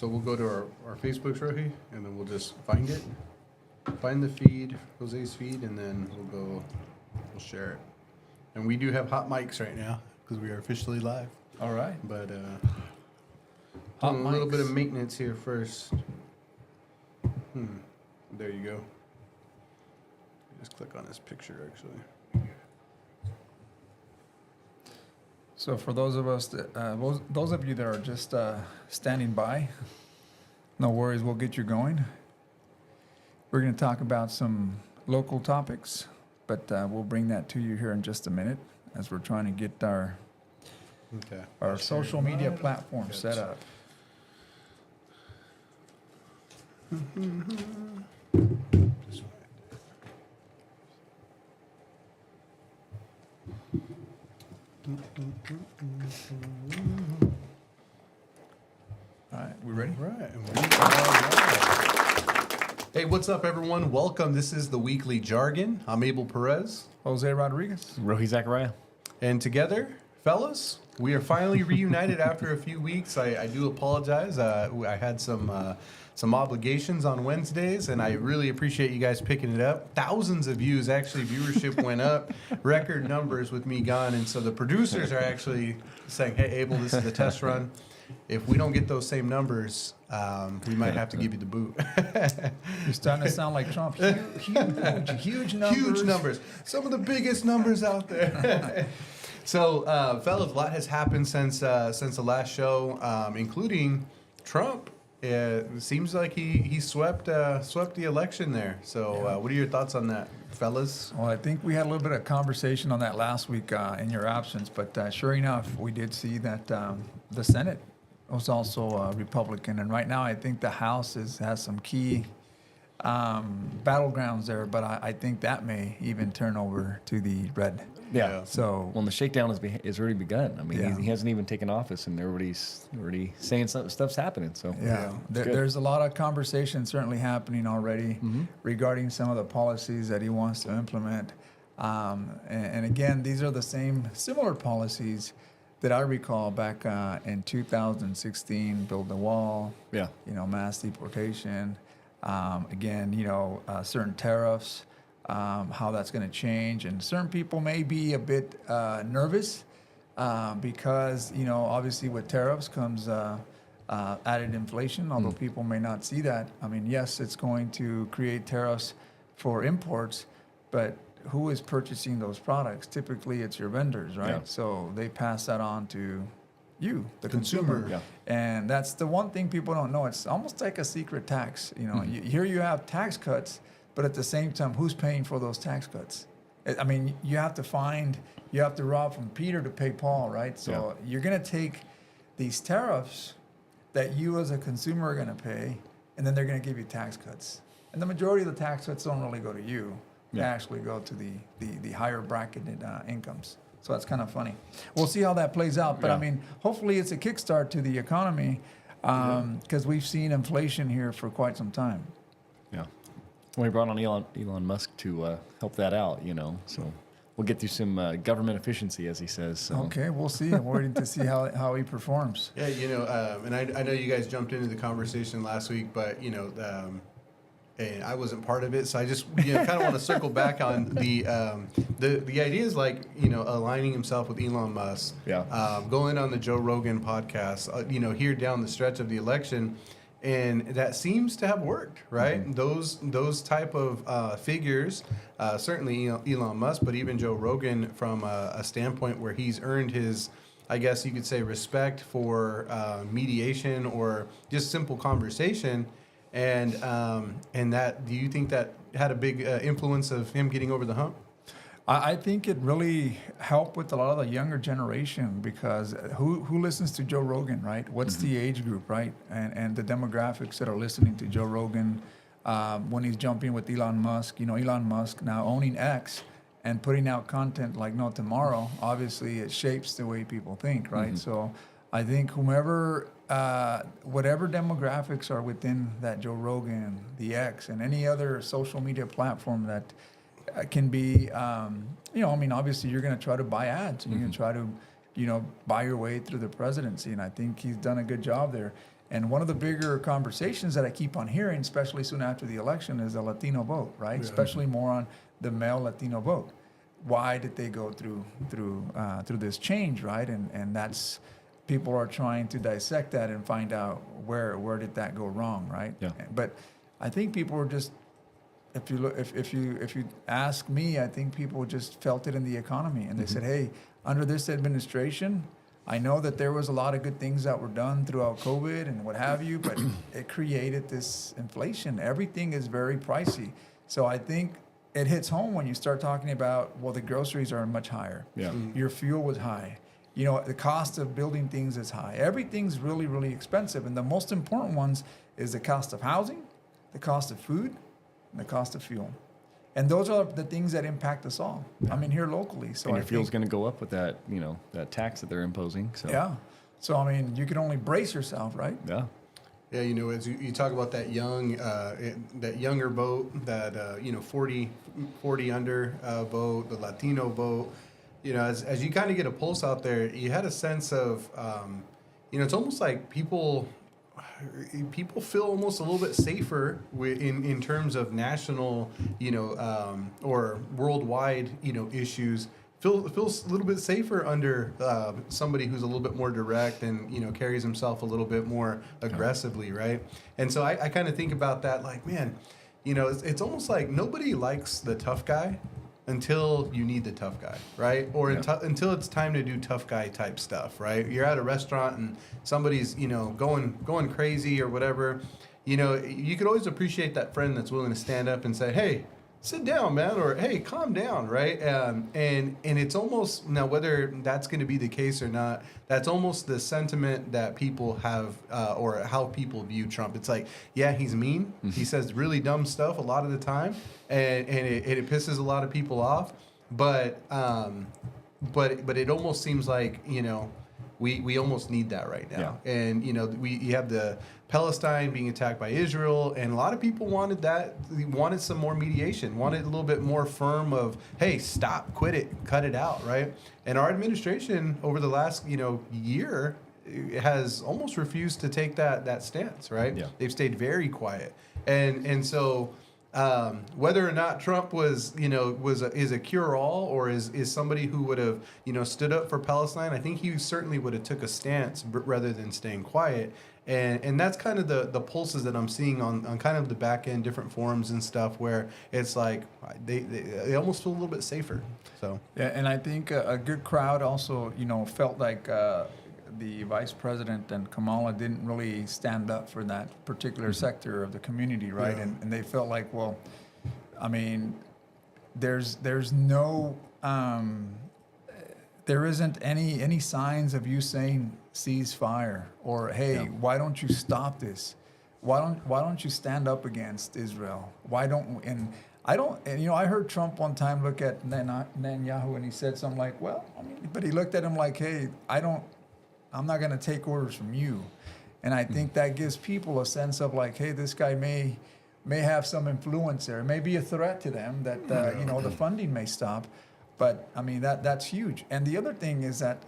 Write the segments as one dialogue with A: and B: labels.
A: So we'll go to our Facebook, Rohi, and then we'll just find it. Find the feed, Jose's feed, and then we'll share it. And we do have hot mics right now because we are officially live.
B: All right.
A: But
B: Hot
A: a little bit of
B: mics.
A: maintenance here first. There you go. Just click on this picture, actually.
B: So for those of us that, those of you that are just standing by, no worries, we'll get you going. We're going to talk about some local topics, but we'll bring that to you here in just a minute as we're trying to get our social media platform set up. All right, we ready?
A: Right. Hey, what's up, everyone? Welcome. This is the Weekly Jargon. I'm Abel Perez.
B: Jose Rodriguez.
C: Rohi Zachariah.
A: And together, fellas, we are finally reunited after a few weeks. I do apologize. I had some obligations on Wednesdays, and I really appreciate you guys picking it up. Thousands of views. Actually, viewership went up. Record numbers with me gone. And so the producers are actually saying, hey, Abel, this is a test run. If we don't get those same numbers, we might have to give you the boot.
B: You're starting to sound like Trump. Huge numbers.
A: Huge numbers. Some of the biggest numbers out there. So, fellas, a lot has happened since the last show, including Trump. It seems like he swept the election there. So, what are your thoughts on that, fellas?
B: Well, I think we had a little bit of conversation on that last week in your absence, but sure enough, we did see that the Senate was also Republican, and right now I think the House has some key battlegrounds there, but I think that may even turn over to the red.
C: Yeah.
B: So,
C: Well, the shakedown is already begun. I mean,
B: Yeah.
C: he hasn't even taken office, and everybody's already saying stuff's happening. So
B: yeah,
C: it's good.
B: there's a lot of conversation certainly happening already regarding some of the policies that he wants to implement. And again, these are the similar policies that I recall back in 2016, build the wall,
C: Yeah.
B: mass deportation, again, certain tariffs, how that's going to change. And certain people may be a bit nervous because, obviously with tariffs comes added inflation, although people may not see that. I mean, yes, it's going to create tariffs for imports, but who is purchasing those products? Typically, it's your vendors, right?
C: Yeah.
B: So they pass that on to you, the consumer.
C: Yeah.
B: And that's the one thing people don't know. It's almost like a secret tax. Here you have tax cuts, but at the same time, who's paying for those tax cuts? I mean, you have to rob from Peter to pay Paul, right? So you're going to take these tariffs that you as a consumer are going to pay, and then they're going to give you tax cuts. And the majority of the tax cuts don't really go to you. They actually go to the higher bracketed incomes. So that's kind of funny. We'll see how that plays out. But I mean, hopefully it's a kickstart to the economy because we've seen inflation here for quite some time.
C: Yeah. Well, he brought on Elon Musk to help that out. So we'll get through some government efficiency, as he says. So.
B: Okay, we'll see. I'm waiting to see how he performs.
A: Yeah, and I know you guys jumped into the conversation last week, but and I wasn't part of it, so I just kind of want to circle back on the idea is like aligning himself with Elon Musk, going on the Joe Rogan podcast, here down the stretch of the election, and that seems to have worked, right?
C: Mm-hmm.
A: Those type of figures, certainly Elon Musk, but even Joe Rogan from a standpoint where he's earned his, I guess you could say, respect for mediation or just simple conversation. And that, do you think that had a big influence of him getting over the hump?
B: I think it really helped with a lot of the younger generation because who listens to Joe Rogan, right? What's the age group, right? And the demographics that are listening to Joe Rogan when he's jumping with Elon Musk. Elon Musk now owning X and putting out content like no tomorrow. Obviously, it shapes the way people think, right? So I think whatever demographics are within that Joe Rogan, the X, and any other social media platform that can be, obviously you're going to try to buy ads and you're going to try to, buy your way through the presidency. And I think he's done a good job there. And one of the bigger conversations that I keep on hearing, especially soon after the election, is the Latino vote, right?
A: Yeah.
B: Especially more on the male Latino vote. Why did they go through this change, right? And that's, people are trying to dissect that and find out where did that go wrong, right?
C: Yeah.
B: But I think people were just, if you ask me, I think people just felt it in the economy, and they said, hey, under this administration, I know that there was a lot of good things that were done throughout COVID and what have you, but it created this inflation. Everything is very pricey. So I think it hits home when you start talking about, well, the groceries are much higher.
C: Yeah.
B: Your fuel was high. You know, the cost of building things is high. Everything's really, really expensive. And the most important ones is the cost of housing, the cost of food, and the cost of fuel. And those are the things that impact us all. I mean, here locally. So
C: And
B: I
C: your fuel's
B: think,
C: going to go up with that, that tax that they're imposing. So
B: yeah. So, I mean, you can only brace yourself, right?
C: Yeah.
A: Yeah, as you talk about that that younger vote, that 40 under vote, the Latino vote, as you kind of get a pulse out there, you had a sense of, it's almost like people feel almost a little bit safer in terms of national, or worldwide, issues. Feels a little bit safer under somebody who's a little bit more direct and carries himself a little bit more aggressively, right? And so I kind of think about that, like, man, it's almost like nobody likes the tough guy until you need the tough guy, right? Or until it's time to do tough guy type stuff, right? You're at a restaurant and somebody's going crazy or whatever. You could always appreciate that friend that's willing to stand up and say, hey, sit down, man, or hey, calm down, right? And it's almost, now whether that's going to be the case or not, that's almost the sentiment that people have, or how people view Trump. It's like, yeah, he's mean. He says really dumb stuff a lot of the time, and it pisses a lot of people off. But it almost seems like we almost need that right now.
C: Yeah.
A: And you have the Palestine being attacked by Israel, and a lot of people wanted some more mediation, wanted a little bit more firm of, hey, stop, quit it, cut it out, right? And our administration over the last year has almost refused to take that stance, right?
C: Yeah.
A: They've stayed very quiet, and so. Whether or not Trump is a cure-all, or is somebody who would have stood up for Palestine, I think he certainly would have took a stance rather than staying quiet. And that's kind of the pulses that I'm seeing on kind of the back end, different forums and stuff, where it's like they almost feel a little bit safer. So
B: Yeah, and I think a good crowd also, felt like the vice president and Kamala didn't really stand up for that particular sector of the community, right?
A: Yeah.
B: And they felt like, well, I mean, there's no, there isn't any signs of you saying ceasefire or, hey, why don't you stop this? Why don't you stand up against Israel? I heard Trump one time look at Netanyahu and he said something like, well, but he looked at him like, hey, I'm not going to take orders from you. And I think that gives people a sense of like, hey, this guy may have some influence there. It may be a threat to them that, the funding may stop. But, that's huge. And the other thing is that,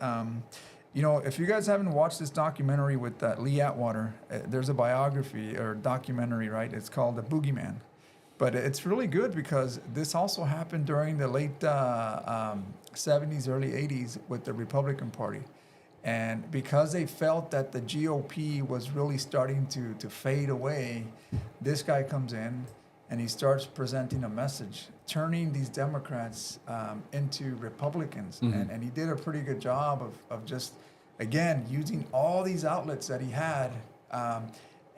B: if you guys haven't watched this documentary with Lee Atwater, there's a biography or documentary, right? It's called The Boogeyman. But it's really good because this also happened during the late 70s, early 80s with the Republican Party. And because they felt that the GOP was really starting to fade away, this guy comes in and he starts presenting a message, turning these Democrats into Republicans.
C: Mm-hmm.
B: And he did a pretty good job of just, again, using all these outlets that he had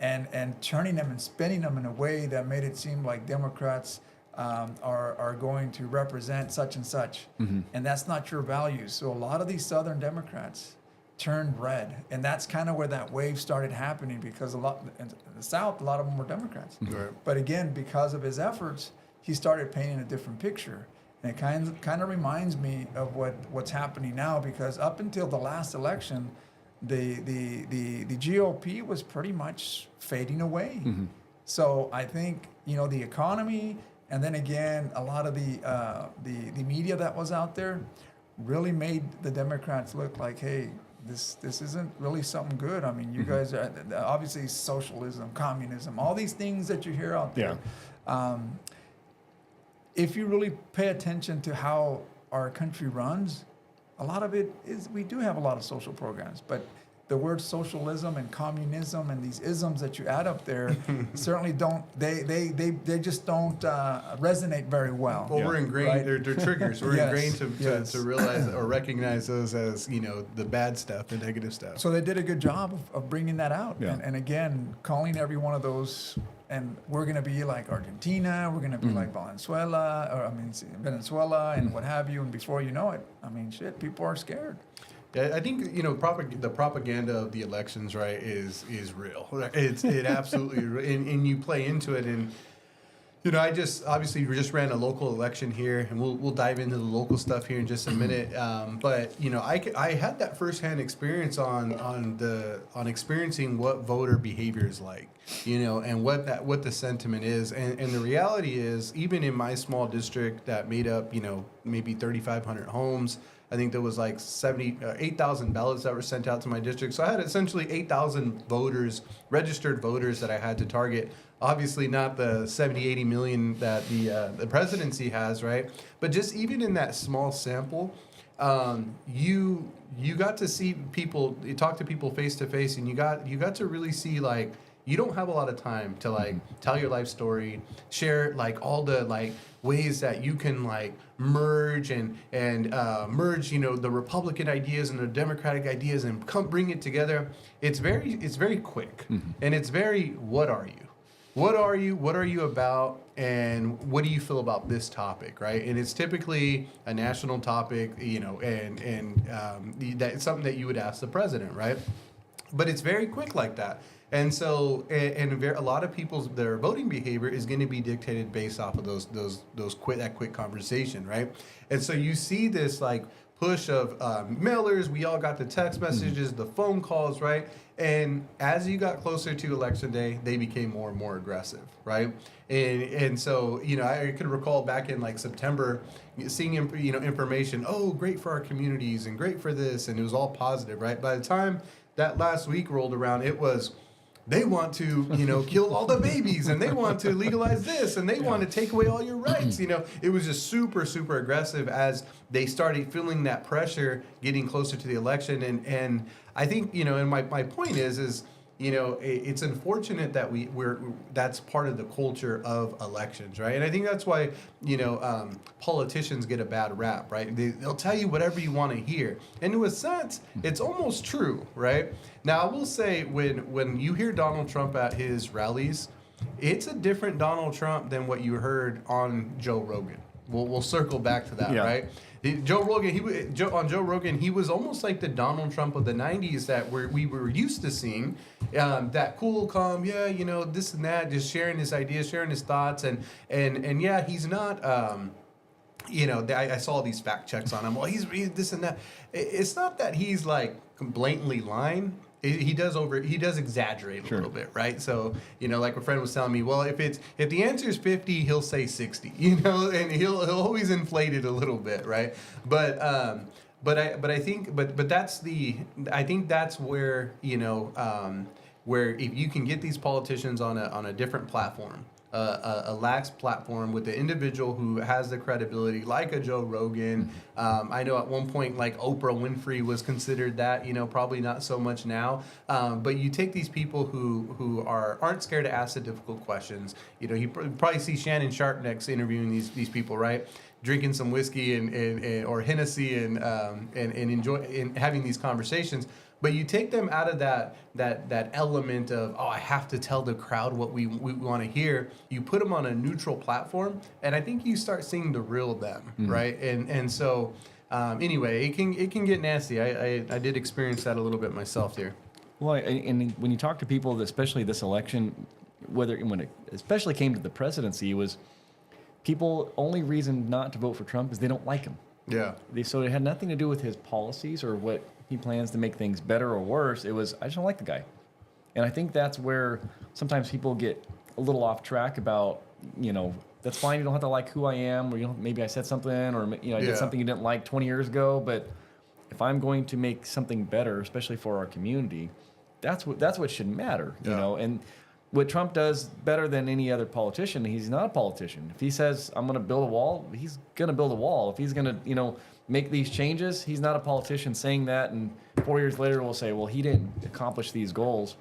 B: and turning them and spinning them in a way that made it seem like Democrats are going to represent such and such.
C: Mm-hmm.
B: And that's not your values. So a lot of these Southern Democrats turned red, and that's kind of where that wave started happening, because in the South, a lot of them were Democrats.
A: Right.
B: But again, because of his efforts, he started painting a different picture, and it kind of reminds me of what's happening now, because up until the last election, the GOP was pretty much fading away.
C: Mm-hmm.
B: So I think the economy, and then again a lot of the media that was out there really made the Democrats look like, hey, this isn't really something good. I mean, you guys are obviously socialism, communism, all these things that you hear out there. If you really pay attention to how our country runs, a lot of it is, we do have a lot of social programs, but the word socialism and communism and these isms that you add up there certainly don't, they just don't resonate very well.
A: Well, we're ingrained,
B: Right.
A: they're triggers. We're
B: Yes,
A: ingrained
B: yes.
A: to realize or recognize those as, you know, the bad stuff, the negative stuff.
B: So they did a good job of bringing that out.
C: Yeah.
B: And again, calling every one of those, and we're going to be like Argentina, we're going to be like Venezuela, Venezuela and what have you. And before you know it, I mean, shit, people are scared.
A: Yeah, I think, you know, the propaganda of the elections, right, is real. It absolutely, and you play into it. And, you know, obviously we just ran a local election here, and we'll dive into the local stuff here in just a minute. But, you know, I had that firsthand experience on experiencing what voter behavior is like, you know, and what the sentiment is. And the reality is, even in my small district that made up, you know, maybe 3,500 homes, I think there was like 8,000 ballots that were sent out to my district. So I had essentially 8,000 voters, registered voters that I had to target. Obviously not the 70, 80 million that the presidency has, right? But just even in that small sample, you got to see people, you talk to people face to face, and you got to really see, like, you don't have a lot of time to like tell your life story, share like all the like ways that you can like merge and merge, you know, the Republican ideas and the Democratic ideas and bring it together. It's very quick, and it's very, what are you? What are you? What are you about? And what do you feel about this topic, right? And it's typically a national topic, you know, and that's something that you would ask the president, right? But it's very quick like that. And so, a lot of people's, their voting behavior is going to be dictated based off of that quick conversation, right? And so you see this like push of mailers. We all got the text messages, the phone calls, right? And as you got closer to election day, they became more and more aggressive, right? And so, you know, I could recall back in like September, seeing, you know, information, oh, great for our communities and great for this, and it was all positive, right? By the time that last week rolled around, it was, they want to, you know, kill all the babies, and they want to legalize this, and they want to take away all your rights. You know, it was just super, super aggressive as they started feeling that pressure getting closer to the election. And I think, you know, and my point is, you know, it's unfortunate that that's part of the culture of elections, right? And I think that's why, you know, politicians get a bad rap, right? They'll tell you whatever you want to hear. And in a sense, it's almost true, right? Now, I will say, when you hear Donald Trump at his rallies, it's a different Donald Trump than what you heard on Joe Rogan. We'll circle back to that, right? Joe Rogan, he was almost like the Donald Trump of the 90s that we were used to seeing, that cool, calm, yeah, you know, this and that, just sharing his ideas, sharing his thoughts, and yeah, he's not, you know, I saw these fact checks on him. Well, he's this and that. It's not that he's like blatantly lying. He does exaggerate a little bit, right? So, you know, like a friend was telling me, well, if the answer is 50, he'll say 60, you know, and he'll always inflate it a little bit, right? But I think that's where, you know, where if you can get these politicians on a different platform, a lax platform with the individual who has the credibility, like a Joe Rogan. I know at one point, like Oprah Winfrey was considered that, you know, probably not so much now. But you take these people who aren't scared to ask the difficult questions. You know, you probably see Shannon Sharp next interviewing these people, right? Drinking some whiskey and or Hennessy and enjoy having these conversations. But you take them out of that element of, oh, I have to tell the crowd what we want to hear. You put them on a neutral platform, and I think you start seeing the real them, right? And so anyway, it can get nasty. I did experience that a little bit myself here.
C: Well, and when you talk to people, especially this election, when it especially came to the presidency, was people only reason not to vote for Trump is they don't like him.
A: Yeah.
C: So it had nothing to do with his policies or what he plans to make things better or worse. It was, I just don't like the guy. And I think that's where sometimes people get a little off track about, you know, that's fine. You don't have to like who I am, or maybe I said something, or, you know, I did something you didn't like 20 years ago. But if I'm going to make something better, especially for our community, that's what should matter, you
A: Yeah.
C: know. And what Trump does better than any other politician, he's not a politician. If he says I'm going to build a wall, he's going to build a wall. If he's going to, you know, make these changes, he's not a politician saying that, and 4 years later we'll say, well, he didn't accomplish these goals.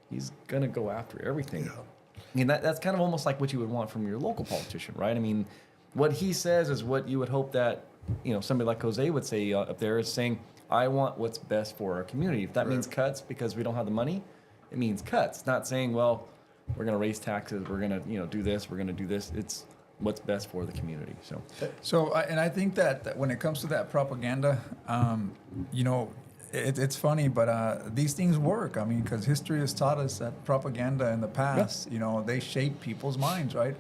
C: He's going to go after everything. And that's kind of almost like what you would want from your local politician, right? I mean, what he says is what you would hope that, you know, somebody like Jose would say up there, is saying, I want what's best for our community. If that means cuts because we don't have the money, it means cuts. Not saying, well, we're going to raise taxes, we're going to, you know, do this, we're going to do this. It's what's best for the community.
B: So, and I think that when it comes to that propaganda, you know, it's funny, but these things work. I mean, because history has taught us that propaganda in the past, you know, they shape people's minds, right?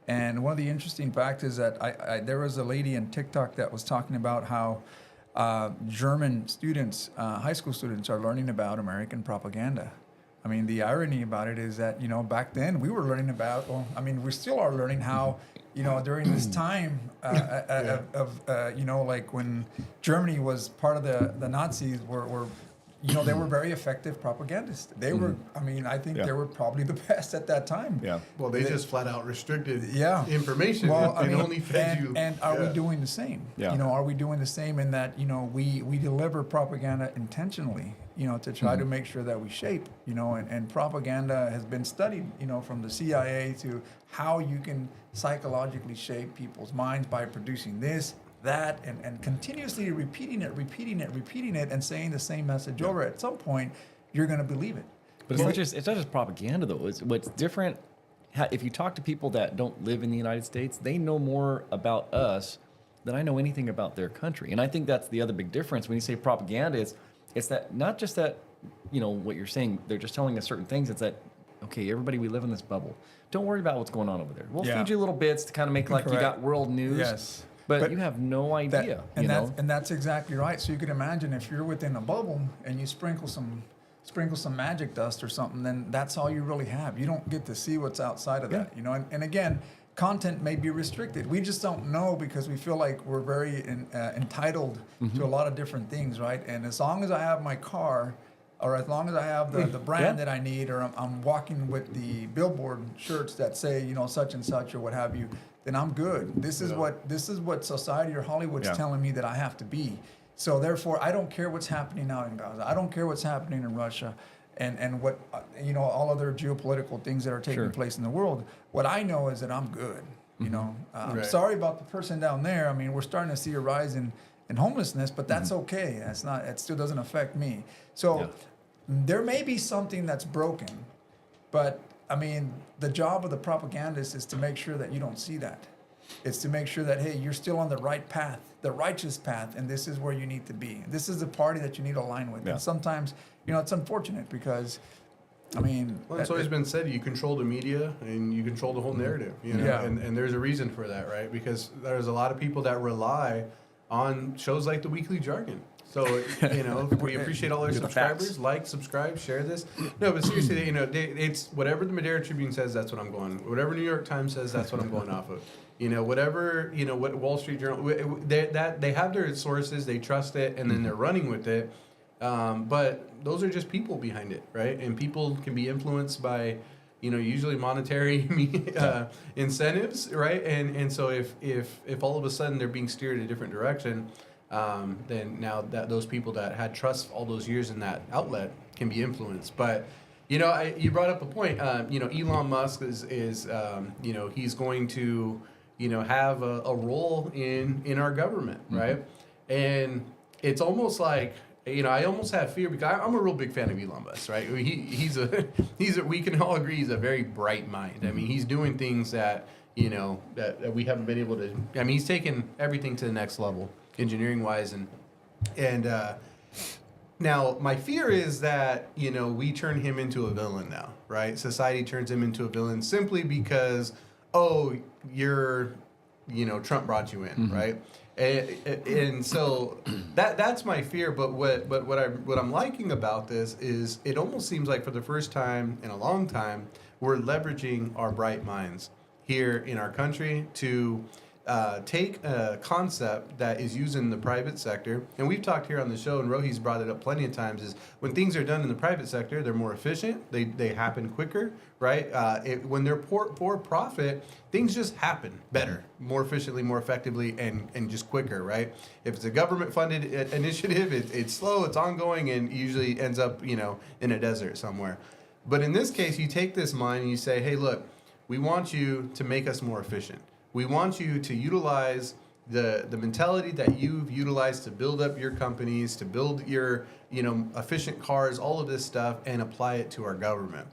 B: And one of the interesting facts is that there was a lady in TikTok that was talking about how German students, high school students, are learning about American propaganda. I mean, the irony about it is that, you know, back then we were learning about, well, I mean, we still are learning how, you know, during this time you know, like when Germany was part of the Nazis were you know, they were very effective propagandists. They were, I mean, I think they were probably the best at that time.
C: Yeah.
A: Well, they just flat out restricted
B: Yeah.
A: information
B: Well,
A: and
B: I mean,
A: only fed you.
B: And are we doing the same?
C: Yeah.
B: You know, are we doing the same in that, you know, we deliver propaganda intentionally, you know, to try to make sure that we shape, you know, and propaganda has been studied, you know, from the CIA to how you can psychologically shape people's minds by producing this, that, and continuously repeating it and saying the same message over. At some point, you're going to believe it.
C: But it's not just propaganda, though. What's different, if you talk to people that don't live in the United States, they know more about us than I know anything about their country. And I think that's the other big difference. When you say propaganda, it's that not just that, you know, what you're saying, they're just telling us certain things. It's that, okay, everybody, we live in this bubble. Don't worry about what's going on over there. We'll feed you little bits to kind of make like you got world news.
B: Yes.
C: But you have no idea.
B: And that's exactly right. So you could imagine if you're within a bubble and you sprinkle some magic dust or something, then that's all you really have. You don't get to see what's outside of that, you know. And again, content may be restricted. We just don't know because we feel like we're very entitled to a lot of different things, right? And as long as I have my car, or as long as I have the brand that I need, or I'm walking with the billboard shirts that say, you know, such and such or what have you, then I'm good. This is what society or Hollywood's telling me that I have to be. So therefore, I don't care what's happening out in Gaza. I don't care what's happening in Russia, and what you know, all other geopolitical things that are taking place in the world. What I know is that I'm good. You know, sorry about the person down there. I mean, we're starting to see a rise in homelessness, but that's okay. That's not. It still doesn't affect me. So there may be something that's broken, but I mean, the job of the propagandist is to make sure that you don't see that. It's to make sure that, hey, you're still on the right path, the righteous path, and this is where you need to be. This is the party that you need to align with. And sometimes, you know, it's unfortunate because, I mean...
A: Well, it's always been said, you control the media and you control the whole narrative, you know, and there's a reason for that, right? Because there's a lot of people that rely on shows like The Weekly Jargon. So, you know, we appreciate all our subscribers. Like, subscribe, share this. No, but seriously, you know, it's whatever the Madera Tribune says, that's what I'm going. Whatever New York Times says, that's what I'm going off of. You know, whatever, you know, what Wall Street Journal, they have their sources, they trust it, and then they're running with it. But those are just people behind it, right? And people can be influenced by, you know, usually monetary incentives, right? And so if all of a sudden they're being steered a different direction, then now that those people that had trust all those years in that outlet can be influenced. But you know, you brought up a point. You know, Elon Musk is you know, he's going to, you know, have a role in our government, right? And it's almost like, you know, I almost have fear because I'm a real big fan of Elon Musk, right? He's we can all agree he's a very bright mind. I mean, he's doing things that, you know, that we haven't been able to. I mean, he's taken everything to the next level, engineering wise, and now my fear is that, you know, we turn him into a villain now, right? Society turns him into a villain simply because, oh, you're, you know, Trump brought you in, right? And so that's my fear. But what I'm liking about this is it almost seems like for the first time in a long time we're leveraging our bright minds here in our country to take a concept that is used in the private sector, and we've talked here on the show, and Rohi's brought it up plenty of times, is when things are done in the private sector, they're more efficient, they happen quicker, right? When they're for profit, things just happen better, more efficiently, more effectively, and just quicker, right? If it's a government-funded initiative, it's slow, it's ongoing, and usually ends up, in a desert somewhere. But in this case, you take this mine and you say, hey, look, we want you to make us more efficient. We want you to utilize the mentality that you've utilized to build up your companies, to build your efficient cars, all of this stuff, and apply it to our government.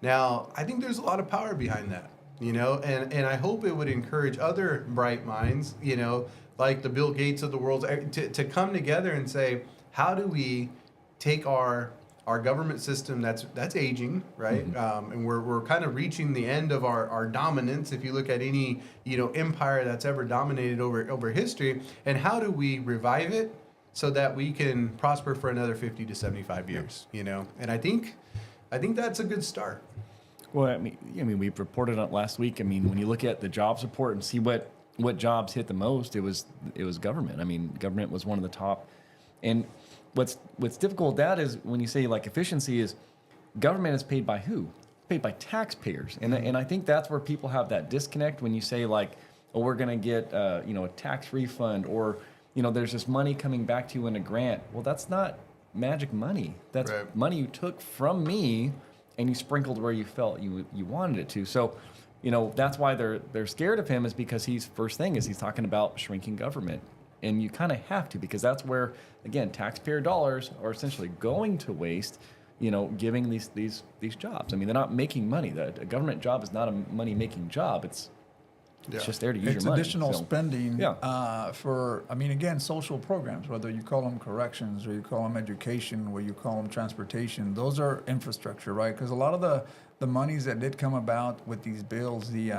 A: Now, I think there's a lot of power behind that, and I hope it would encourage other bright minds, like the Bill Gates of the world, to come together and say, how do we take our government system that's aging, right? And we're kind of reaching the end of our dominance. If you look at any empire that's ever dominated over history, and how do we revive it so that we can prosper for another 50 to 75 years? And I think that's a good start.
C: Well, I mean, we reported on it last week. I mean, when you look at the jobs report and see what jobs hit the most, it was government. I mean, government was one of the top, and what's difficult with that is when you say like efficiency is government is paid by who? Paid by taxpayers. And I think that's where people have that disconnect when you say like, oh, we're going to get a tax refund, or there's this money coming back to you in a grant. Well, that's not magic money. That's
A: right.
C: Money you took from me and you sprinkled where you felt you wanted it to. So, that's why they're scared of him, is because he's talking about shrinking government. And you kind of have to, because that's where, again, taxpayer dollars are essentially going to waste, giving these jobs. I mean, they're not making money. A government job is not a money-making job. It's just there to use
B: It's
C: your money.
B: additional spending
C: Yeah.
B: for, again, social programs, whether you call them corrections or you call them education, or you call them transportation. Those are infrastructure, right? Because a lot of the monies that did come about with these bills, the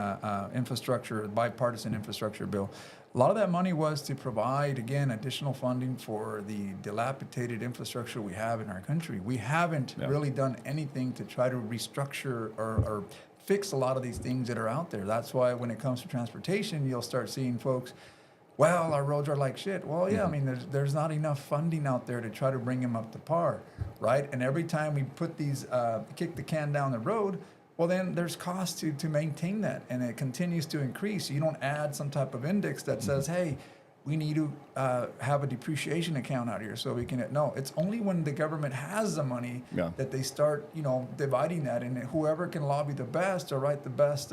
B: bipartisan infrastructure bill, a lot of that money was to provide, again, additional funding for the dilapidated infrastructure we have in our country. We haven't really done anything to try to restructure or fix a lot of these things that are out there. That's why when it comes to transportation, you'll start seeing folks, well, our roads are like shit. Well, yeah, I mean, there's not enough funding out there to try to bring them up to par, right? And every time we put these, kick the can down the road, well, then there's cost to maintain that, and it continues to increase. You don't add some type of index that says, hey, we need to have a depreciation account out here so we can. No, it's only when the government has the money that they start, dividing that, and whoever can lobby the best or write the best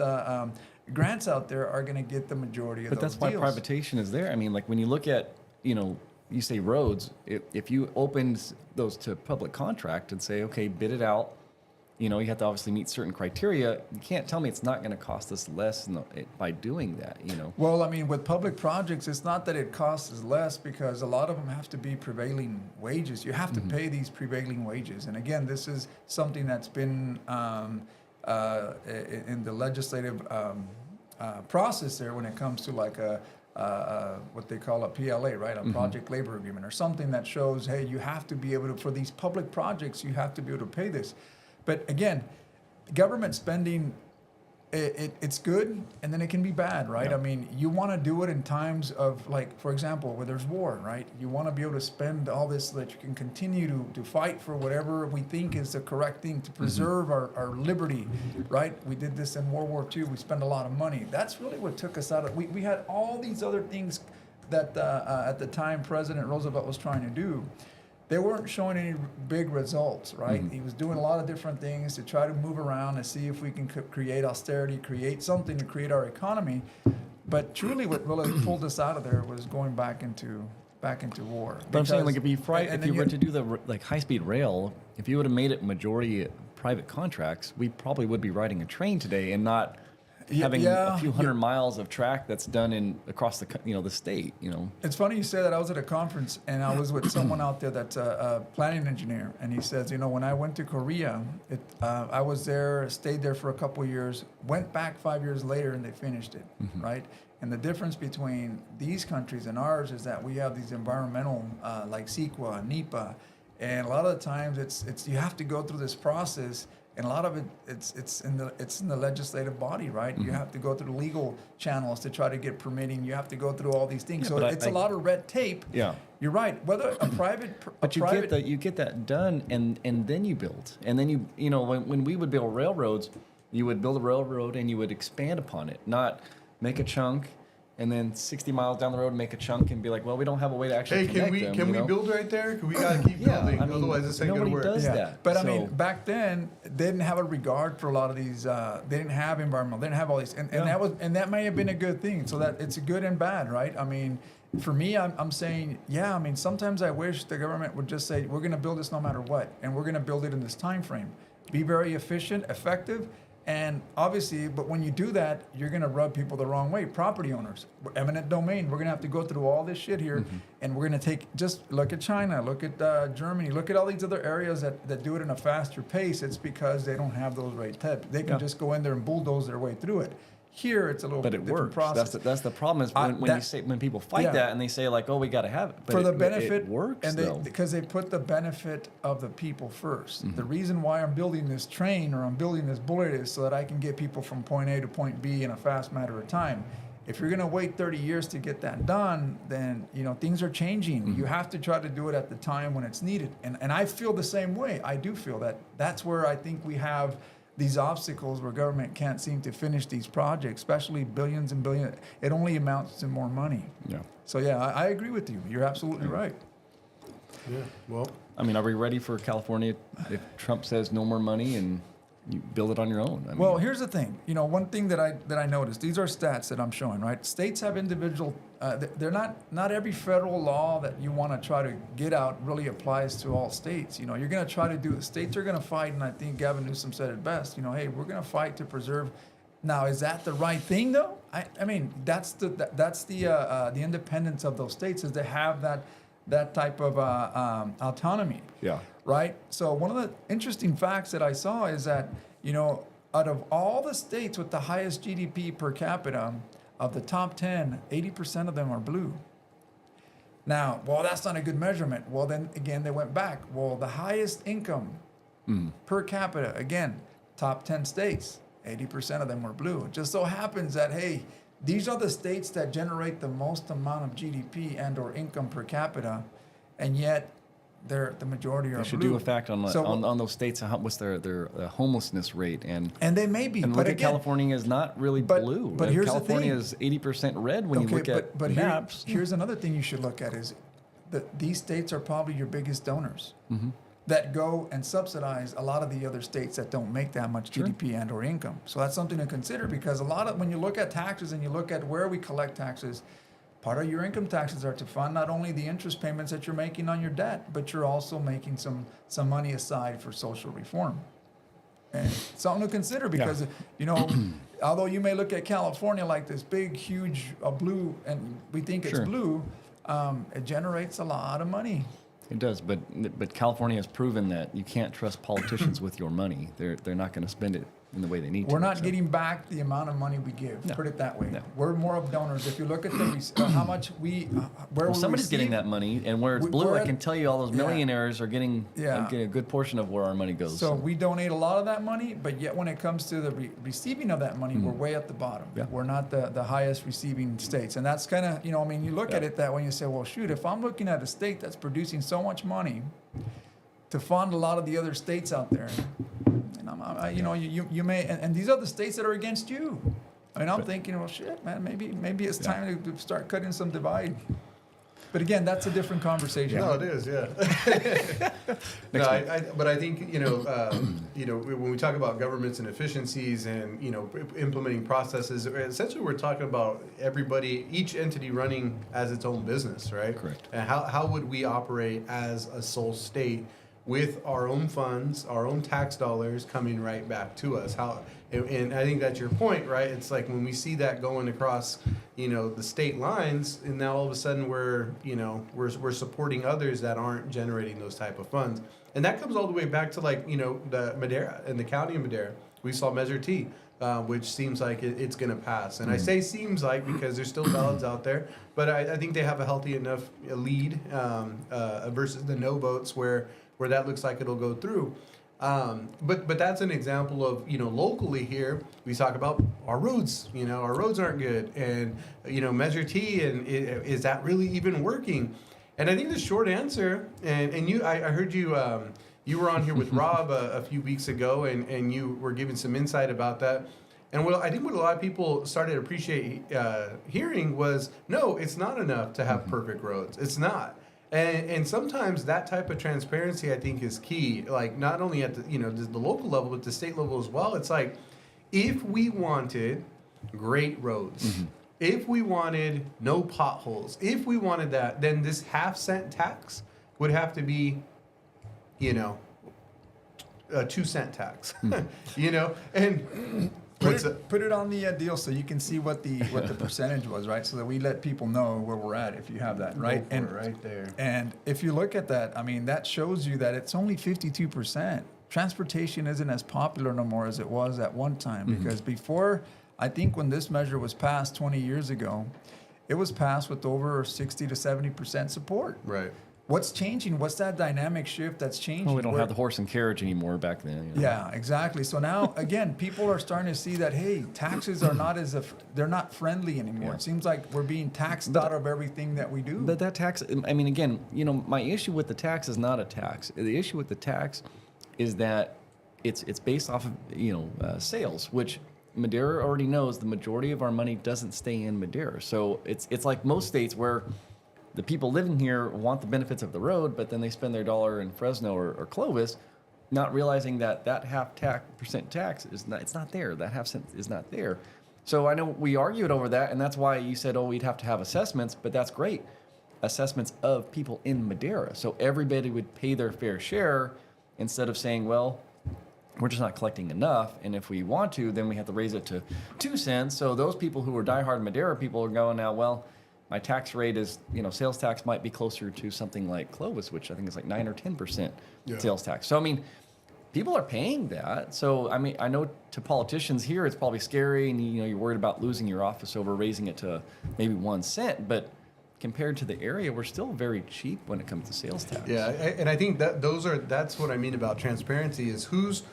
B: grants out there are going to get the majority of those deals.
C: But that's why privatization is there. I mean, like when you look at, you say roads, if you opened those to public contract and say, okay, bid it out, you have to obviously meet certain criteria. You can't tell me it's not going to cost us less by doing that,
B: Well, I mean, with public projects, it's not that it costs us less, because a lot of them have to be prevailing wages. You have to pay these prevailing wages. And again, this is something that's been in the legislative process there when it comes to like what they call a PLA, right? A project labor agreement, or something that shows, hey, you have to be able to, for these public projects, you have to be able to pay this. But again, government spending, it's good, and then it can be bad, right?
C: Yeah.
B: I mean, you want to do it in times of, like, for example, where there's war, right? You want to be able to spend all this so that you can continue to fight for whatever we think is the correct thing to preserve our liberty, right? We did this in World War II. We spent a lot of money. That's really what took us out of. We had all these other things that at the time President Roosevelt was trying to do. They weren't showing any big results, right? He was doing a lot of different things to try to move around and see if we can create austerity, create something to create our economy. But truly, what really pulled us out of there was going back into war.
C: But I'm saying, like, if you were to do the high-speed rail, if you would have made it majority private contracts, we probably would be riding a train today and not having a few hundred miles of track that's done across the state.
B: It's funny you say that. I was at a conference and I was with someone out there that's a planning engineer, and he says, when I went to Korea, I was there, stayed there for a couple of years, went back 5 years later, and they finished it, right? And the difference between these countries and ours is that we have these environmental, like CEQA, NEPA, and a lot of the times it's you have to go through this process and a lot of it's in the legislative body, right? You have to go through legal channels to try to get permitting. You have to go through all these things.
C: Yeah,
B: So
C: but
B: it's a lot of red tape.
C: Yeah.
B: You're right. Whether a private,
C: But you get that done, and then you build, and then you know when we would build railroads, you would build a railroad and you would expand upon it, not make a chunk, and then 60 miles down the road make a chunk and be like, well, we don't have a way to actually
A: Hey,
C: connect them.
A: can
C: you
A: we
C: know?
A: build right there? We gotta keep
C: Yeah,
A: building,
C: I mean,
A: otherwise this ain't gonna
C: nobody
A: work.
C: does
B: Yeah,
C: that.
B: but I
C: So-
B: mean, back then they didn't have a regard for a lot of these. They didn't have environmental. They didn't have all these, and that may have been a good thing. So that it's good and bad, right? I mean, for me, I'm saying, yeah. I mean, sometimes I wish the government would just say, we're going to build this no matter what, and we're going to build it in this time frame. Be very efficient, effective, and obviously, but when you do that, you're going to rub people the wrong way. Property owners, eminent domain. We're going to have to go through all this shit here, and we're going to just look at China, look at Germany, look at all these other areas that do it in a faster pace. It's because they don't have those right tips. They can just go in there and bulldoze their way through it. Here, it's a little
C: But it
B: different
C: works.
B: process.
C: That's the problem is when people fight
B: Yeah.
C: that and they say like, oh, we got to have it. But
B: For the
C: it
B: benefit,
C: works
B: and
C: though.
B: because they put the benefit of the people first. The reason why I'm building this train or I'm building this bullet is so that I can get people from point A to point B in a fast matter of time. If you're going to wait 30 years to get that done, then things are changing. You have to try to do it at the time when it's needed. And I feel the same way. I do feel that. That's where I think we have these obstacles where government can't seem to finish these projects, especially billions and billions. It only amounts to more money.
C: Yeah.
B: So yeah, I agree with you. You're absolutely right.
A: Yeah, well,
C: I mean, are we ready for California if Trump says no more money and you build it on your own? I mean,
B: Well, here's the thing. One thing that I noticed. These are stats that I'm showing. Right? States have individual. They're not every federal law that you want to try to get out really applies to all states. You're going to try to do. States are going to fight, and I think Gavin Newsom said it best. Hey, we're going to fight to preserve. Now, is that the right thing though? I mean, that's the independence of those states is to have that type of autonomy.
C: yeah.
B: Right? So one of the interesting facts that I saw is that, out of all the states with the highest GDP per capita, of the top 10, 80% of them are blue. Now, well, that's not a good measurement. Well, then again, they went back. Well, the highest income per capita, again, top 10 states, 80% of them were blue. It just so happens that, hey, these are the states that generate the most amount of GDP and or income per capita, and yet the majority are
C: They should
B: blue.
C: do a fact on
B: So-
C: on those states. What's their homelessness rate and
B: And they may be,
C: and
B: but
C: look at
B: again,
C: California is not really
B: but-
C: blue.
B: but here's the
C: California
B: thing.
C: is 80% red when you look at
B: but
C: maps.
B: here's another thing you should look at is that these states are probably your biggest donors
C: Mm-hmm.
B: that go and subsidize a lot of the other states that don't make that much
C: Sure.
B: GDP and or income. So that's something to consider because when you look at taxes and you look at where we collect taxes, part of your income taxes are to fund not only the interest payments that you're making on your debt, but you're also making some money aside for social reform. And something to consider because, although you may look at California like this big, huge blue, and we think it's
C: Sure.
B: blue, it generates a lot of money.
C: It does, but California has proven that you can't trust politicians with your money. They're not going to spend it in the way they need to.
B: We're not
C: so.
B: getting back the amount of money we give.
C: No.
B: Put it that way.
C: No.
B: We're more of donors. If you look at how much where
C: Well,
B: we
C: somebody's getting
B: receive-
C: that money, and where it's blue,
B: we're
C: I
B: at-
C: can tell you all those
B: Yeah.
C: millionaires are getting,
B: Yeah.
C: getting a good portion of where our money goes.
B: So we donate a lot of that money, but yet when it comes to the receiving of that money, we're way at the bottom.
C: Yeah.
B: We're not the highest receiving states. And that's kind of, you look at
C: Yeah.
B: it that way and you say, well, shoot, if I'm looking at a state that's producing so much money to fund a lot of the other states out there, and you may, and these are the states that are against you. I mean, I'm thinking, well, shit, man, maybe it's time to start cutting some divide. But again, that's a different conversation.
A: no, it is, yeah. But I think when we talk about governments and efficiencies and implementing processes, essentially we're talking about each entity running as its own business, right?
C: Correct.
A: And how would we operate as a sole state with our own funds, our own tax dollars coming right back to us? And I think that's your point, right? It's like when we see that going across, the state lines, and now all of a sudden we're supporting others that aren't generating those type of funds, and that comes all the way back to the Madera and the county of Madera. We saw Measure T, which seems like it's going to pass, and I say seems like because there's still ballots out there, but I think they have a healthy enough lead versus the no votes where that looks like it'll go through. But that's an example of, locally here we talk about our roads. Our roads aren't good, and Measure T, and is that really even working? And I think the short answer, and I heard you. You were on here with Rob a few weeks ago, and you were giving some insight about that. And I think what a lot of people started to appreciate hearing was, no, it's not enough to have perfect roads. It's not. And sometimes that type of transparency, I think, is key. Like, not only at the local level, but the state level as well. It's like, if we wanted great roads, if we wanted no potholes, if we wanted that, then this half-cent tax would have to be, a 2-cent tax. And
B: Put it on the deal so you can see what the percentage was, right? So that we let people know where we're at if you have that, right?
A: Go for it right there.
B: And if you look at that, I mean, that shows you that it's only 52%. Transportation isn't as popular no more as it was at one time, because before, I think when this measure was passed 20 years ago, it was passed with over 60 to 70% support.
A: Right.
B: What's changing? What's that dynamic shift that's changing?
C: Well, we don't have the horse and carriage anymore back then.
B: Yeah, exactly. So now, again, people are starting to see that, hey, taxes are not they're not friendly anymore.
C: Yeah.
B: It seems like we're being taxed out of everything that we do.
C: But that tax, I mean, again, my issue with the tax is not a tax. The issue with the tax is that it's based off of sales, which Madera already knows the majority of our money doesn't stay in Madera. So it's like most states where the people living here want the benefits of the road, but then they spend their dollar in Fresno or Clovis, not realizing that percent tax is not there. That half cent is not there. So I know we argued over that, and that's why you said, we'd have to have assessments, but that's great. Assessments of people in Madera. So everybody would pay their fair share instead of saying, well, we're just not collecting enough, and if we want to, then we have to raise it to 2 cents. So those people who are diehard Madera people are going now, well, my tax rate is, sales tax might be closer to something like Clovis, which I think is like 9 or 10% sales tax. So, I mean, people are paying that. So, I mean, I know to politicians here, it's probably scary, and, you're worried about losing your office over raising it to maybe 1 cent, but compared to the area, we're still very cheap when it comes to sales tax.
A: Yeah, and I think that's what I mean about transparency is who's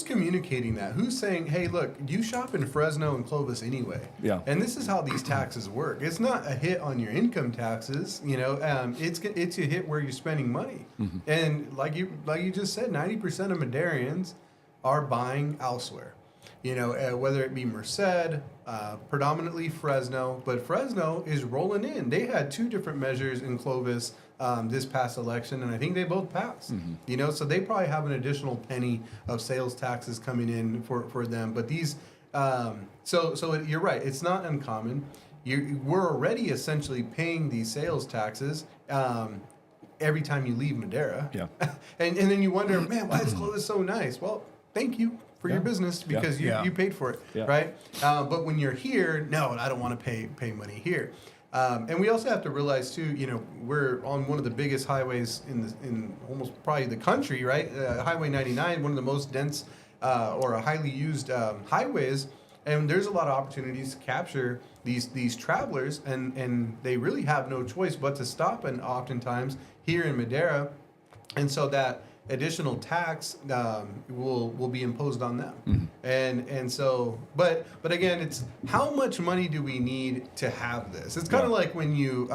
A: communicating that? Who's saying, hey, look, you shop in Fresno and Clovis anyway.
C: Yeah.
A: And this is how these taxes work. It's not a hit on your income taxes, it's a hit where you're spending money. And like you just said, 90% of Madarians are buying elsewhere. Whether it be Merced, predominantly Fresno, but Fresno is rolling in. They had 2 different measures in Clovis this past election, and I think they both passed. So they probably have an additional penny of sales taxes coming in for them. But these, so you're right. It's not uncommon. We're already essentially paying these sales taxes every time you leave Madera.
C: Yeah.
A: and then you wonder, man, why is Clovis so nice? Well, thank you for your business because you paid for it, right? But when you're here, no, I don't want to pay money here. And we also have to realize too, we're on one of the biggest highways in almost probably the country, right? Highway 99, one of the most dense or a highly used highways, and there's a lot of opportunities to capture these travelers, and they really have no choice but to stop, and oftentimes here in Madera, and so that additional tax will be imposed on them. And so but again, it's how much money do we need to have this? It's kind of like when you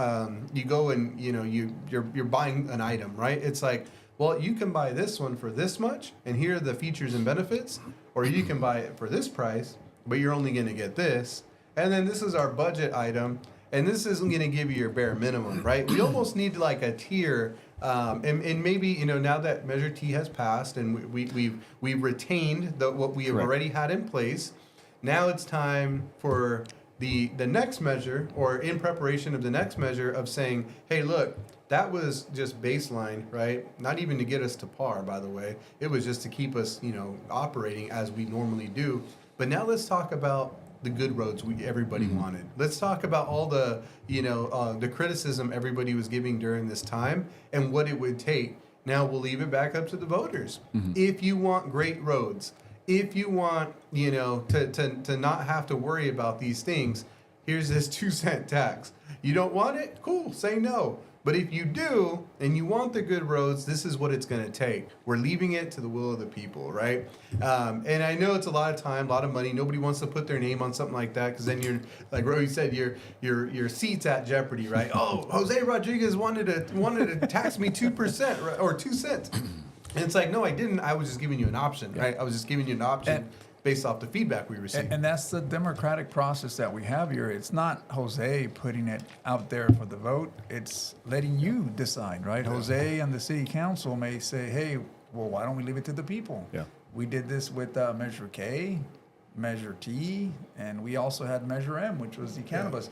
A: go and you're buying an item, right? It's like, well, you can buy this one for this much, and here are the features and benefits, or you can buy it for this price, but you're only going to get this, and then this is our budget item, and this isn't going to give you your bare minimum, right? We almost need like a tier. And maybe now that Measure T has passed and we've retained what we have already had in place, now it's time for the next measure, or in preparation of the next measure, of saying, hey, look, that was just baseline, right? Not even to get us to par, by the way. It was just to keep us operating as we normally do. But now let's talk about the good roads everybody wanted. Let's talk about all the the criticism everybody was giving during this time and what it would take. Now we'll leave it back up to the voters. If you want great roads, if you want to not have to worry about these things, here's this 2 cent tax. You don't want it? Cool, say no. But if you do, and you want the good roads, this is what it's going to take. We're leaving it to the will of the people, right? And I know it's a lot of time, a lot of money. Nobody wants to put their name on something like that because then you're, like Roy said, your seat's at jeopardy, right? Oh, Jose Rodriguez wanted to tax me 2%, right, or 2 cents. And it's like, no, I didn't. I was just giving you an option, right? I was just giving you an option based off the feedback we received.
B: And that's the democratic process that we have here. It's not Jose putting it out there for the vote. It's letting you decide, right? Jose and the city council may say, hey, well, why don't we leave it to the people?
C: Yeah.
B: We did this with Measure K, Measure T, and we also had Measure M, which was the cannabis.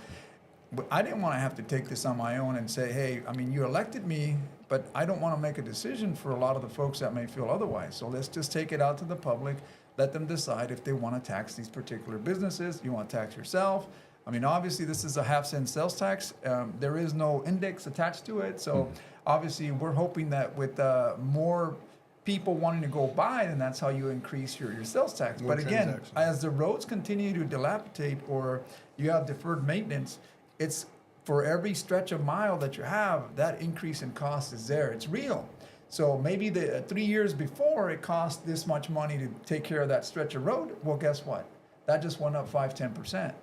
B: But I didn't want to have to take this on my own and say, hey, I mean, you elected me, but I don't want to make a decision for a lot of the folks that may feel otherwise. So let's just take it out to the public. Let them decide if they want to tax these particular businesses. You want to tax yourself. I mean, obviously, this is a half-cent sales tax. There is no index attached to it. So obviously, we're hoping that with more people wanting to go buy, then that's how you increase your sales tax.
A: More
B: But again,
A: transactions.
B: as the roads continue to dilapidate or you have deferred maintenance, it's for every stretch of mile that you have, that increase in cost is there. It's real. So maybe the 3 years before it cost this much money to take care of that stretch of road. Well, guess what? That just went up 5-10%,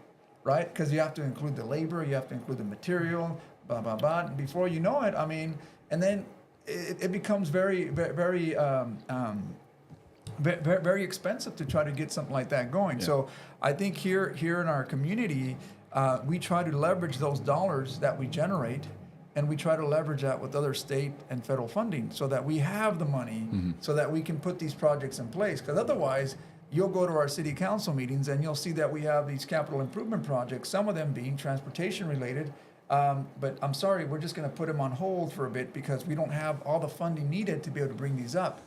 B: right? Because you have to include the labor, you have to include the material, blah blah blah. And before you know it, I mean, and then it becomes very very expensive to try to get something like that going.
C: Yeah.
B: So I think here in our community, we try to leverage those dollars that we generate. And we try to leverage that with other state and federal funding so that we have the money so that we can put these projects in place. Because otherwise, you'll go to our city council meetings and you'll see that we have these capital improvement projects, some of them being transportation related. But I'm sorry, we're just going to put them on hold for a bit because we don't have all the funding needed to be able to bring these up.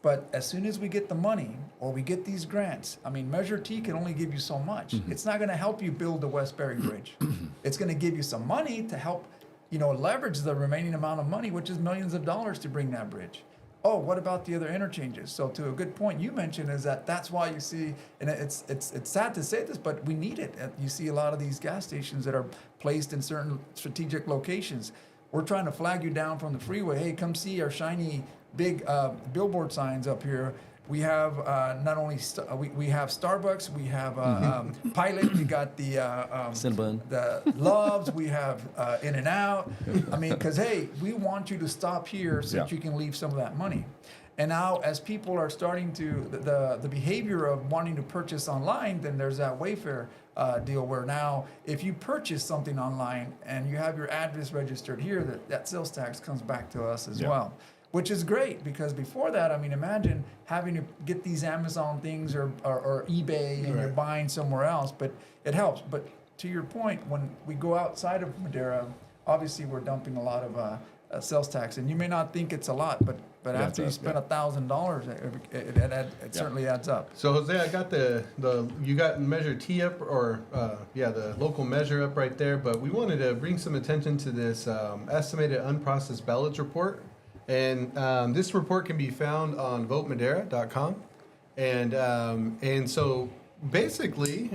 B: But as soon as we get the money or we get these grants, I mean, Measure T can only give you so much. It's not going to help you build the Westbury Bridge. It's going to give you some money to help leverage the remaining amount of money, which is millions of dollars to bring that bridge. Oh, what about the other interchanges? So to a good point you mentioned is that's why you see, and it's sad to say this, but we need it. You see a lot of these gas stations that are placed in certain strategic locations. We're trying to flag you down from the freeway. Hey, come see our shiny big billboard signs up here. We have not only we have Starbucks, we have Pilot, we got the
C: Cinnabon.
B: the Loves, we have In-N-Out. I mean, because hey, we want you to stop here so that
C: Yeah.
B: you can leave some of that money. And now, as people are starting to the behavior of wanting to purchase online, then there's that Wayfair deal where now, if you purchase something online and you have your address registered here, that sales tax comes back to us as
C: Yeah.
B: well. Which is great because before that, I mean, imagine having to get these Amazon things or eBay and you're
A: Right.
B: buying somewhere else, but it helps. But to your point, when we go outside of Madera, obviously we're dumping a lot of sales tax, and you may not think it's a lot, but
C: It adds
B: after you
C: up,
B: spend
C: yeah.
B: $1,000, it certainly adds up.
A: So Jose, I got you got Measure T up, or the local measure up right there. But we wanted to bring some attention to this estimated unprocessed ballots report, and this report can be found on votemadera.com, and so basically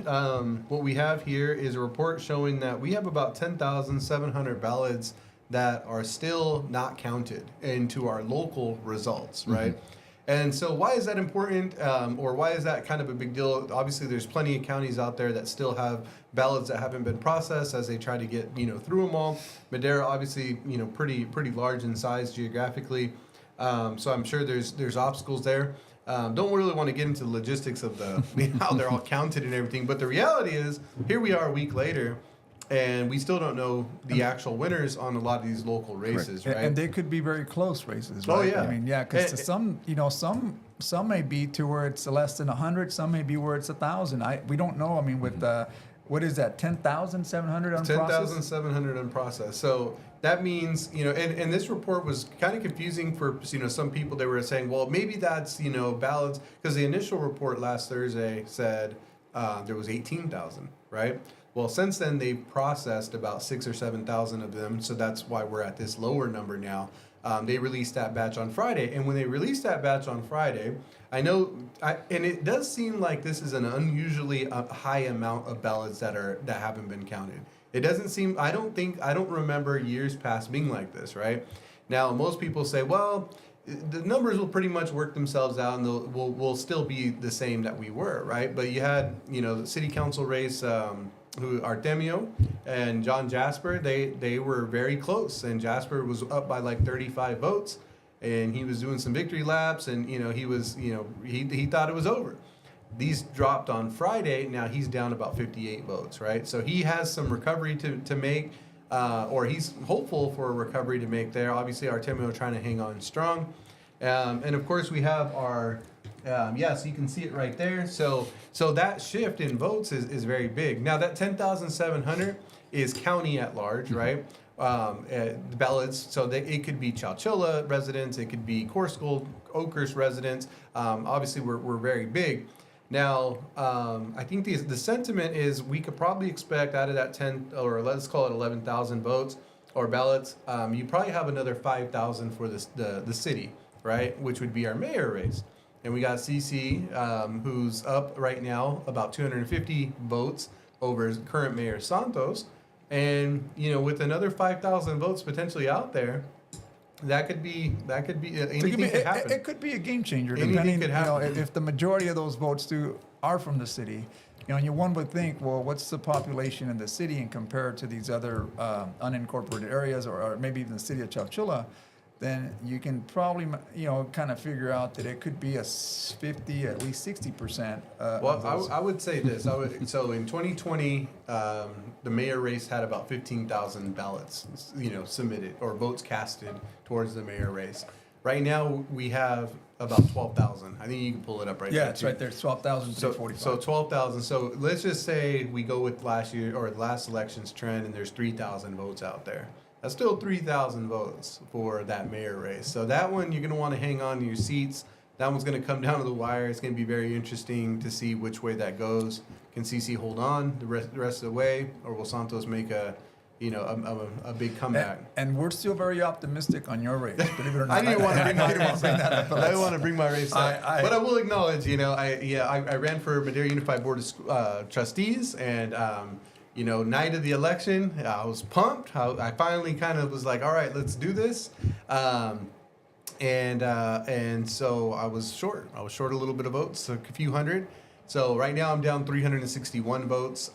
A: what we have here is a report showing that we have about 10,700 ballots that are still not counted into our local results, right? And so why is that important, or why is that kind of a big deal? Obviously, there's plenty of counties out there that still have ballots that haven't been processed as they try to get through them all. Madera, obviously, pretty large in size geographically, so I'm sure there's obstacles there. Don't really want to get into the logistics of how they're all counted and everything, but the reality is, here we are a week later, and we still don't know the actual winners on a lot of these local races, right?
B: And they could be very close races, right?
A: Oh, yeah.
B: I mean, yeah, because some may be to where it's less than 100, some may be where it's 1,000. We don't know. I mean, with what is that? 10,700 unprocessed.
A: 10,700 unprocessed. So that means, and this report was kind of confusing for, some people. They were saying, well, maybe that's, ballots, because the initial report last Thursday said there was 18,000, right? Well, since then, they've processed about 6,000 or 7,000 of them, so that's why we're at this lower number now. They released that batch on Friday, and when they released that batch on Friday, and it does seem like this is an unusually high amount of ballots that haven't been counted. It doesn't seem. I don't remember years past being like this, right? Now most people say, well, the numbers will pretty much work themselves out, and we'll still be the same that we were, right? But you had, the city council race, who Artemio and John Jasper, they were very close, and Jasper was up by like 35 votes, and he was doing some victory laps, and he thought it was over. These dropped on Friday. Now he's down about 58 votes, right? So he has some recovery to make. Or he's hopeful for a recovery to make there. Obviously, Artemio trying to hang on strong. And of course, we have our, so you can see it right there. So that shift in votes is very big. Now, that 10,700 is county at large, right? Ballots, so it could be Chowchilla residents, it could be Corscold, Oakhurst residents. Obviously, we're very big. Now, I think the sentiment is we could probably expect out of that 10, or let's call it 11,000 votes or ballots, you probably have another 5,000 for the city, right? Which would be our mayor race. And we got CC, who's up right now about 250 votes over his current mayor Santos. And, with another 5,000 votes potentially out there, that could be anything could happen.
B: It could be a game changer,
A: Anything
B: depending.
A: could happen.
B: If the majority of those votes are from the city, and one would think, well, what's the population in the city and compared to these other unincorporated areas, or maybe even the city of Chowchilla, then you can probably kind of figure out that it could be a 50, at least 60%.
A: Well, I would say this. So in 2020, the mayor race had about 15,000 ballots, submitted or votes casted towards the mayor race. Right now, we have about 12,000. I think you can pull it up right there.
B: Yeah, it's right there. 12,345.
A: So 12,000. So let's just say we go with last year or the last election's trend, and there's 3,000 votes out there. That's still 3,000 votes for that mayor race. So that one, you're going to want to hang on to your seats. That one's going to come down to the wire. It's going to be very interesting to see which way that goes. Can CC hold on the rest of the way, or will Santos make a big comeback?
B: And we're still very optimistic on your race, believe it or not.
A: I didn't want to bring my race
B: that
A: up.
B: up.
A: I didn't want to bring my race up.
B: I-
A: But I will acknowledge, I ran for Madera Unified Board of Trustees, and night of the election, I was pumped. I finally kind of was like, all right, let's do this. And so I was short. I was short a little bit of votes, a few hundred. So right now I'm down 361 votes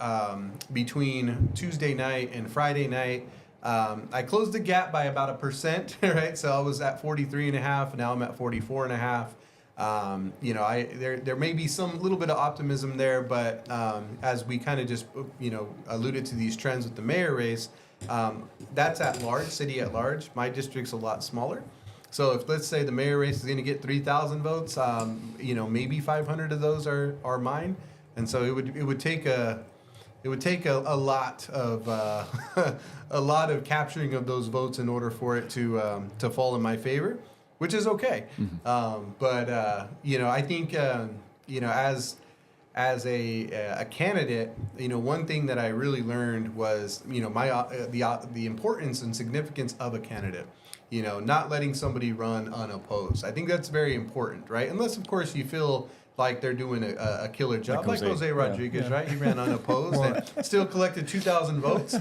A: between Tuesday night and Friday night. I closed the gap by about 1%, right? So I was at 43.5. Now I'm at 44.5. There may be some little bit of optimism there, but as we kind of just alluded to these trends with the mayor race, that's at large, city at large. My district's a lot smaller. So if, let's say, the mayor race is going to get 3,000 votes, maybe 500 of those are mine, and so it would take a lot of a lot of capturing of those votes in order for it to fall in my favor, which is okay. But I think as a candidate, one thing that I really learned was the importance and significance of a candidate. Not letting somebody run unopposed. I think that's very important, right? Unless, of course, you feel like they're doing a killer job, like Jose Rodriguez, right? He ran unopposed and still collected 2,000 votes.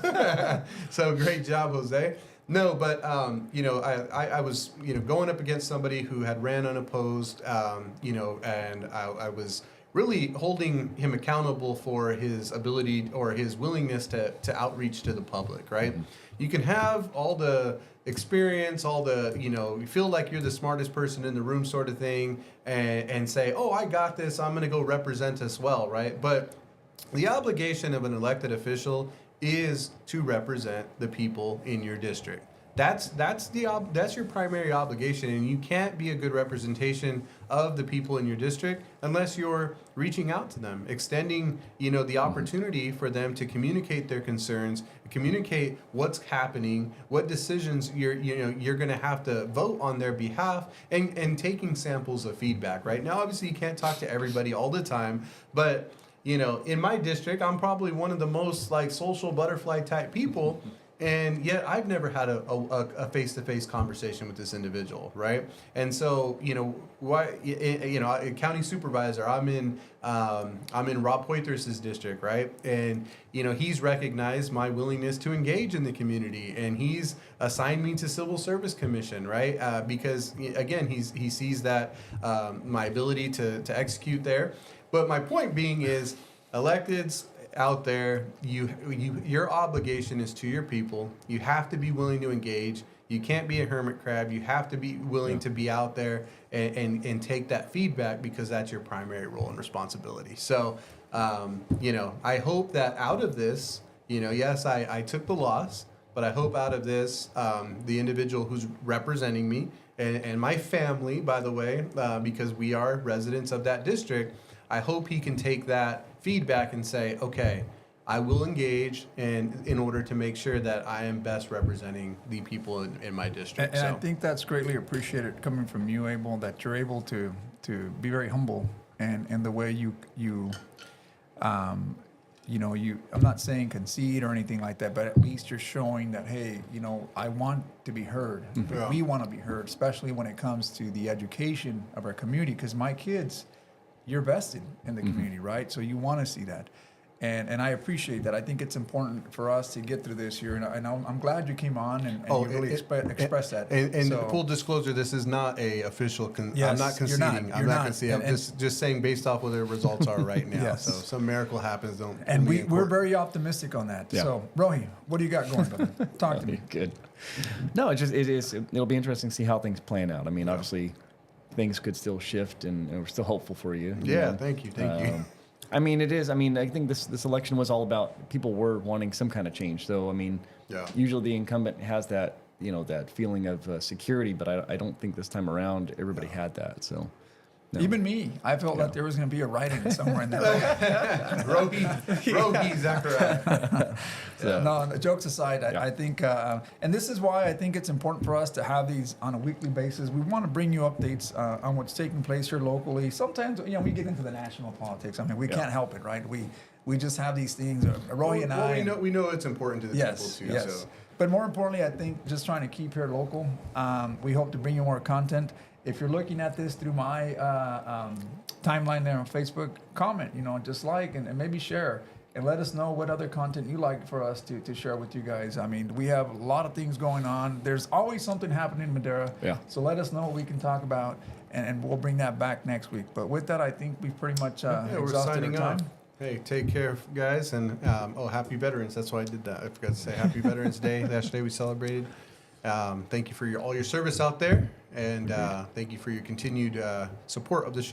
A: So great job, Jose. No, but I was going up against somebody who had ran unopposed, and I was really holding him accountable for his ability or his willingness to outreach to the public, right? You can have all the experience, all the, you feel like you're the smartest person in the room sort of thing, and say, oh, I got this, I'm going to go represent us well, right? But the obligation of an elected official is to represent the people in your district. That's your primary obligation, and you can't be a good representation of the people in your district unless you're reaching out to them, extending the opportunity for them to communicate their concerns, communicate what's happening, what decisions you're going to have to vote on their behalf, and taking samples of feedback. Right now, obviously, you can't talk to everybody all the time, but in my district, I'm probably one of the most social butterfly type people. And yet I've never had a face-to-face conversation with this individual, right? And so, a county supervisor, I'm in Rob Poitras' district, right? And, he's recognized my willingness to engage in the community, and he's assigned me to Civil Service Commission, right? Because, again, he sees that my ability to execute there. But my point being is, electeds out there, your obligation is to your people. You have to be willing to engage. You can't be a hermit crab. You have to be willing to be out there and take that feedback, because that's your primary role and responsibility. So, I hope that out of this, yes, I took the loss, but I hope out of this, the individual who's representing me and my family, by the way, because we are residents of that district, I hope he can take that feedback and say, okay, I will engage in order to make sure that I am best representing the people in my district.
B: And I think that's greatly appreciated coming from you, Abel, that you're able to be very humble and the way I'm not saying concede or anything like that, but at least you're showing that, hey, I want to be heard.
A: Yeah.
B: We want to be heard, especially when it comes to the education of our community, because my kids, you're vested in the community, right? So you want to see that. And I appreciate that. I think it's important for us to get through this year. And I'm glad you came on and you really expressed that.
A: And
B: So-
A: full disclosure, this is not a official.
B: Yes,
A: I'm not
B: you're not.
A: conceding.
B: You're
A: I'm not
B: not.
A: conceding. I'm
B: And-
A: just saying based off what the results are right now.
B: Yes.
A: So if some miracle happens, don't.
B: And
A: put me in
B: we're
A: court.
B: very optimistic on that.
C: Yeah.
B: So, Rohi, what do you got going, brother? Talk to me.
C: Good. No, it'll be interesting to see how things plan out. I mean, obviously, things could still shift, and we're still hopeful for you.
A: Yeah, thank you.
C: I mean, it is. I mean, I think this election was all about people were wanting some kind of change. So, I mean,
A: Yeah.
C: usually the incumbent has that, that feeling of security, but I don't think this time around everybody had that. So, no.
B: Even me, I felt like there was going to be a writing somewhere in there.
A: Rohi Zachariah.
B: No, jokes aside, I think, and this is why I think it's important for us to have these on a weekly basis. We want to bring you updates on what's taking place here locally. Sometimes, we get into the national politics. I mean, we can't help it, right? We just have these things. Rohi and I.
A: We know it's important to the
B: Yes,
A: people too.
B: yes.
A: So.
B: But more importantly, I think just trying to keep here local. We hope to bring you more content. If you're looking at this through my timeline there on Facebook, comment, just like and maybe share. And let us know what other content you like for us to share with you guys. I mean, we have a lot of things going on. There's always something happening in Madera.
C: Yeah.
B: So let us know what we can talk about, and we'll bring that back next week. But with that, I think we've pretty much
A: We're
B: exhausted
A: signing
B: our time.
A: off. Hey, take care, guys, and happy Veterans. That's why I did that. I forgot to say Happy Veterans Day. Yesterday we celebrated. Thank you for all your service out there, and thank you for your continued support of the show.